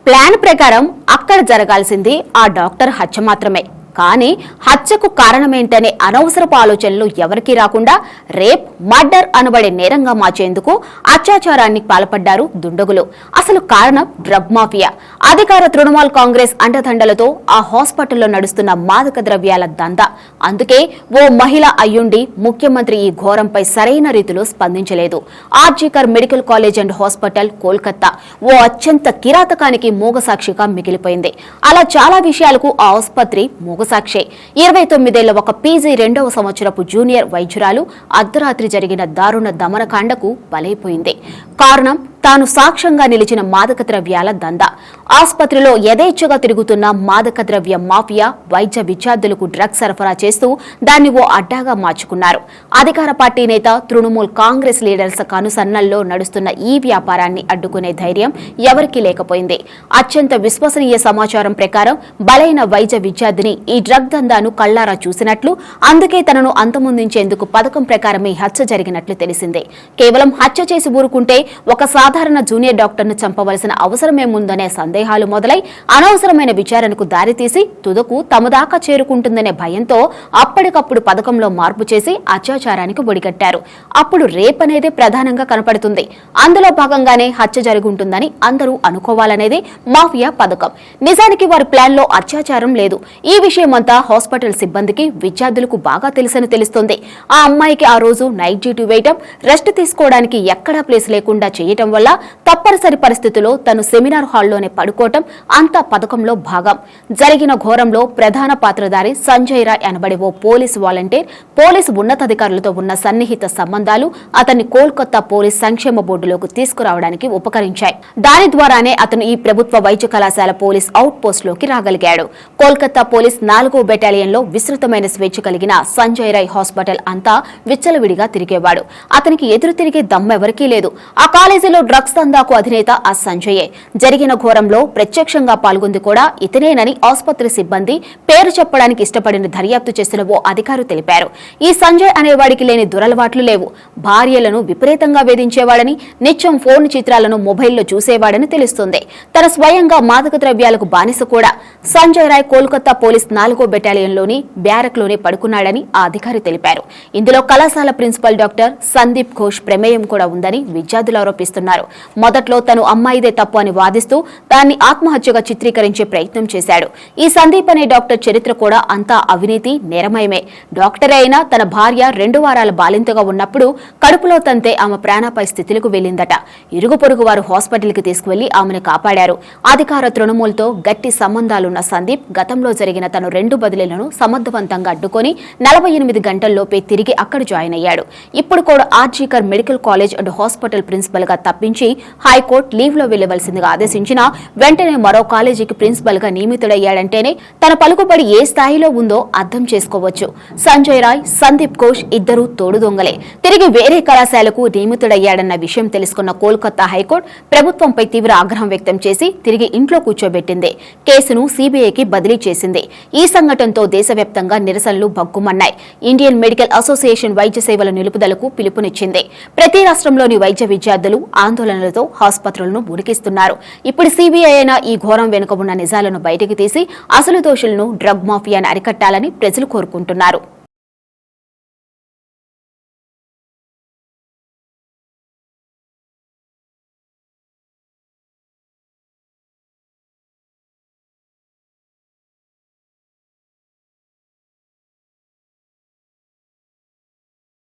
Plan ప్రకారం అక్కడ జరగాల్సింది ఆ డాక్టర్ హత్య మాత్రమే. కానీ హత్యకు కారణమేంటనే అనవసరపు ఆలోచనలు ఎవరికీ రాకుండా రేప్, మర్డర్ అనబడే నేరంగా మార్చేందుకు అత్యాచారానికి పాల్పడ్డారు దుండగులు. అసలు కారణం డ్రగ్ మాఫియా. అధికార తృణమూల్ కాంగ్రెస్ అండదండలతో ఆ హాస్పిటల్లో నడుస్తున్న మాదక ద్రవ్యాల దందా. అందుకే ఓ మహిళ అయ్యుండి ముఖ్యమంత్రి ఈ ఘోరంపై సరైన రీతిలో స్పందించలేదు. RG Kar medical college and hospital, Kolkata ఓ అత్యంత కిరాతకానికి మూగసాక్షిగా మిగిలిపోయింది. అలా చాలా విషయాలకు ఆ ఆసుపత్రి మూగసాక్షి. 29 ఒక పీజీ 2వ సంవత్సరపు జూనియర్ వైద్యురాలు అర్ధరాత్రి జరిగిన దారుణ దమనకాండకు బలైపోయింది. కారణం తాను సాక్ష్యంగా నిలిచిన మాదక ద్రవ్యాల దందా. ఆసుపత్రిలో యథేచ్ఛగా తిరుగుతున్న మాదక ద్రవ్య మాఫియా వైద్య విద్యార్థులకు డ్రగ్స్ సరఫరా చేస్తూ దాన్ని ఓ అడ్డాగా మార్చుకున్నారు. అధికార పార్టీ నేత, తృణమూల్ కాంగ్రెస్ లీడర్స్ కనుసన్నల్లో నడుస్తున్న ఈ వ్యాపారాన్ని అడ్డుకునే ధైర్యం ఎవరికీ లేకపోయింది. అత్యంత విశ్వసనీయ సమాచారం ప్రకారం బలైన వైద్య విద్యార్థిని ఈ డ్రగ్ దందాను కళ్లారా చూసినట్లు, అందుకే తనను అంతమొందించేందుకు పథకం ప్రకారమే హత్య జరిగినట్లు తెలిసిందే. కేవలం హత్య చేసి ఊరుకుంటే ఒక సాధారణ జూనియర్ డాక్టర్ను చంపవలసిన అవసరమేముందనే సందేహాలు మొదలై అనవసరమైన విచారణకు దారితీసి తుదకు తమ దాకా చేరుకుంటుందనే భయంతో అప్పటికప్పుడు పథకంలో మార్పు చేసి అత్యాచారానికి ఒడిగట్టారు. అప్పుడు రేప్ అనేది ప్రధానంగా కనపడుతుంది. అందులో భాగంగానే హత్య జరుగుంటుందని అందరూ అనుకోవాలనేది మాఫియా పథకం. నిజానికి వారి ప్లాన్లో అత్యాచారం లేదు. ఈ విషయమంతా హాస్పిటల్ సిబ్బందికి, విద్యార్థులకు బాగా తెలుసని తెలుస్తోంది. ఆ అమ్మాయికి ఆ రోజు నైట్ డ్యూటీ వేయటం, రెస్ట్ తీసుకోవడానికి ఎక్కడా ప్లేస్ లేకుండా చేయటం వల్ల తప్పనిసరి పరిస్థితుల్లో తను సెమినార్ హాల్లోనే పడుకోవటం అంతా పథకంలో భాగం. జరిగిన ఘోరంలో ప్రధాన పాత్రధారి సంజయ్ రాయ్ అనబడే ఓ పోలీస్ వాలంటీర్, పోలీసు ఉన్నతాధికారులతో ఉన్న సన్నిహిత సంబంధాలు అతన్ని కోల్కతా పోలీస్ సంక్షేమ బోర్డులోకి తీసుకురావడానికి ఉపకరించాయి. దాని ద్వారానే అతను ఈ ప్రభుత్వ వైద్య కళాశాల పోలీస్ అవుట్ పోస్ట్ లోకి రాగలిగాడు. కోల్కతా పోలీస్ 4వ బెటాలియన్లో విస్తృతమైన స్వేచ్ఛ కలిగిన సంజయ్ రాయ్ హాస్పిటల్ అంతా విచ్చలవిడిగా తిరిగేవాడు. అతనికి ఎదురు తిరిగే దమ్మెవరికీ లేదు. ఆ కాలేజీలో డ్రగ్స్ దందాకు అధినేత ఆ సంజయే. జరిగిన ఘోరంలో ప్రత్యక్షంగా పాల్గొంది కూడా ఇతనేనని ఆసుపత్రి సిబ్బంది పేరు చెప్పడానికి ఇష్టపడిన దర్యాప్తు చేసిన ఓ అధికారి తెలిపారు. ఈ సంజయ్ అనేవాడికి లేని దురలవాట్లు లేవు. భార్యలను విపరీతంగా వేధించేవాడని, నిత్యం ఫోన్ చిత్రాలను మొబైల్లో చూసేవాడని తెలుస్తుంది. తన స్వయంగా మాదక ద్రవ్యాలకు బానిస కూడా. సంజయ్ రాయ్ కోల్కతా పోలీస్ 4వ బెటాలియన్లోని బ్యారక్లోనే పడుకున్నాడని ఆ అధికారి తెలిపారు. ఇందులో కళాశాల ప్రిన్సిపల్ డాక్టర్ సందీప్ ఘోష్ ప్రమేయం కూడా ఉందని విద్యార్థులు ఆరోపిస్తున్నారు. మొదట్లో తను అమ్మాయిదే తప్పు అని వాదిస్తూ దాన్ని ఆత్మహత్యగా చిత్రీకరించే ప్రయత్నం చేశాడు. ఈ సందీప్ అనే డాక్టర్ చరిత్ర కూడా అంతా అవినీతి, నేరమయమే. డాక్టరే అయినా తన భార్య 2 వారాల బాలింతగా ఉన్నప్పుడు కడుపులో తంతే ఆమె ప్రాణాపాయ స్థితిలకు వెళ్లిందట. ఇరుగు పొరుగు వారు హాస్పిటల్కి తీసుకువెళ్లి ఆమెను కాపాడారు. అధికార తృణమూల్తో గట్టి సంబంధాలున్న సందీప్ గతంలో జరిగిన తన 2 బదిలీలను సమర్థవంతంగా అడ్డుకొని 48 గంటల్లోపే తిరిగి అక్కడ జాయిన్ అయ్యాడు. ఇప్పుడు కూడా RG Kar medical college and hospital principal గా తప్పించి హైకోర్టు లీవ్ లో వెళ్లవలసిందిగా ఆదేశించినా వెంటనే మరో కాలేజీకి ప్రిన్సిపల్ గా నియమితుడయ్యాడంటేనే తన పలుకుబడి ఏ స్థాయిలో ఉందో అర్థం చేసుకోవచ్చు. సంజయ్ రాయ్, సందీప్ ఘోష్ ఇద్దరూ తోడు దొంగలే. తిరిగి వేరే కళాశాలకు నియమితుడయ్యాడన్న విషయం తెలుసుకున్న కోల్కతా హైకోర్టు ప్రభుత్వంపై తీవ్ర ఆగ్రహం వ్యక్తం చేసి తిరిగి ఇంట్లో కూర్చోబెట్టింది. కేసును సీబీఐకి బదిలీ చేసింది. ఈ సంఘటనతో దేశవ్యాప్తంగా నిరసనలు భగ్గుమన్నాయి. ఇండియన్ మెడికల్ అసోసియేషన్ వైద్య సేవల నిలుపుదలకు పిలుపునిచ్చింది. ప్రతి రాష్ట్రంలోని వైద్య విద్యార్థులు ఆందోళనలతో ఆసుపత్రులను ఉరికిస్తున్నారు. ఇప్పుడు సీబీఐ అయినా ఈ ఘోరం వెనుక ఉన్న నిజాలను బయటికి తీసి అసలు దోషులను, డ్రగ్ మాఫియాను అరికట్టాలని ప్రజలు కోరుకుంటున్నారు.